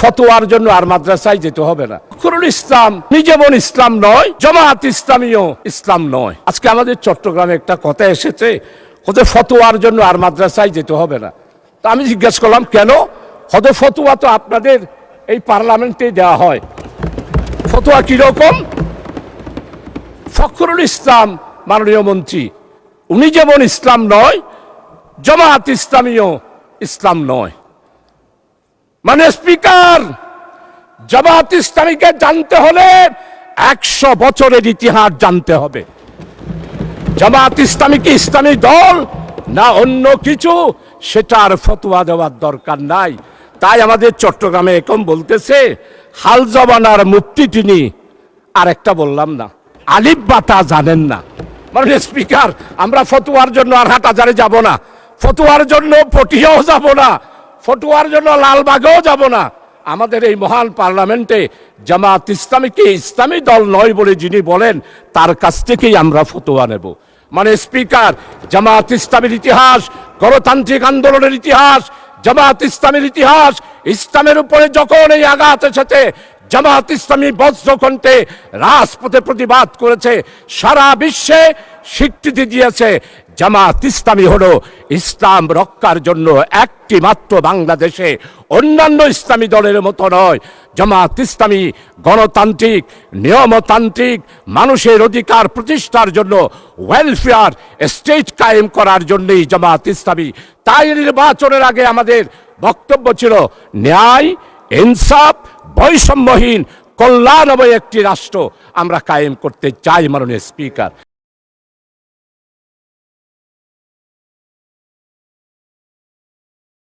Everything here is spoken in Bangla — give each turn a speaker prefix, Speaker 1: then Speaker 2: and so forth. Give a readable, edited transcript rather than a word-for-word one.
Speaker 1: ফতোয়ার জন্য আর মাদ্রাসায় যেতে হবে না। ফখরুল ইসলাম যেমন ইসলাম নয়, জামাত ইসলামীও ইসলাম নয়। আজকে আমাদের চট্টগ্রামে একটা কথা এসেছে, ওদের ফতোয়ার জন্য আর মাদ্রাসায় যেতে হবে না। তা আমি জিজ্ঞাসা করলাম কেন? হয়তো ফতোয়া তো আপনাদের এই পার্লামেন্টে দেওয়া হয়। ফতোয়া কিরকম? ফখরুল ইসলাম মাননীয় মন্ত্রী, উনি যেমন ইসলাম নয়, জামাত ইসলামীও ইসলাম নয়। মানে স্পিকার, জামাত ইসলামীকে জানতে হলে 100 বছরের ইতিহাস জানতে হবে। জামাত ইসলামী কি ইসলামী দল না অন্য কিছু, সেটার ফতোয়া দেওয়ার দরকার নাই। তাই আমাদের চট্টগ্রামে এখন বলতেছে হাল জবানার মুফতি তিনি, আর একটা বললাম না, আলিফ বাতা জানেন না। মানে স্পিকার, আমরা ফতোয়ার জন্য আর হাটহাজারে যাব না, ফতোয়ার জন্য পটিয়াও যাব না, ফতোয়ার জন্য লালবাগেও যাব না। আমাদের এই মহান পার্লামেন্টে জামাত ইসলামীকে ইসলামী দল নয় বলে যিনি বলেন, তার কাছ থেকেই আমরা ফতোয়া নেব। মানে স্পিকার, জামাত ইসলামীর ইতিহাস, গণতান্ত্রিক আন্দোলনের ইতিহাস, জামাত ইসলামীর ইতিহাস, ইসলামের উপরে যখন এই আঘাত এসেছে, জামাত ইসলামী বজ্রকণ্ঠে রাজপথে প্রতিবাদ করেছে, সারা বিশ্বে স্বীকৃতি দিয়েছে। জামাত ইসলামী হলো ইসলাম রক্ষার জন্য একটি মাত্র বাংলাদেশে, অন্যান্য ইসলামী দলের মতো নয়। জামাত ইসলামী গণতান্ত্রিক, নিয়মতান্ত্রিক, মানুষের অধিকার প্রতিষ্ঠার জন্য, ওয়েলফেয়ার স্টেট কায়েম করার জন্যই জামাত ইসলামী। তাই নির্বাচনের আগে আমাদের বক্তব্য ছিল ন্যায়, ইনসাফ, বৈষম্যহীন, কল্যাণময় একটি রাষ্ট্র আমরা কায়েম করতে চাই। মাননীয় স্পিকার।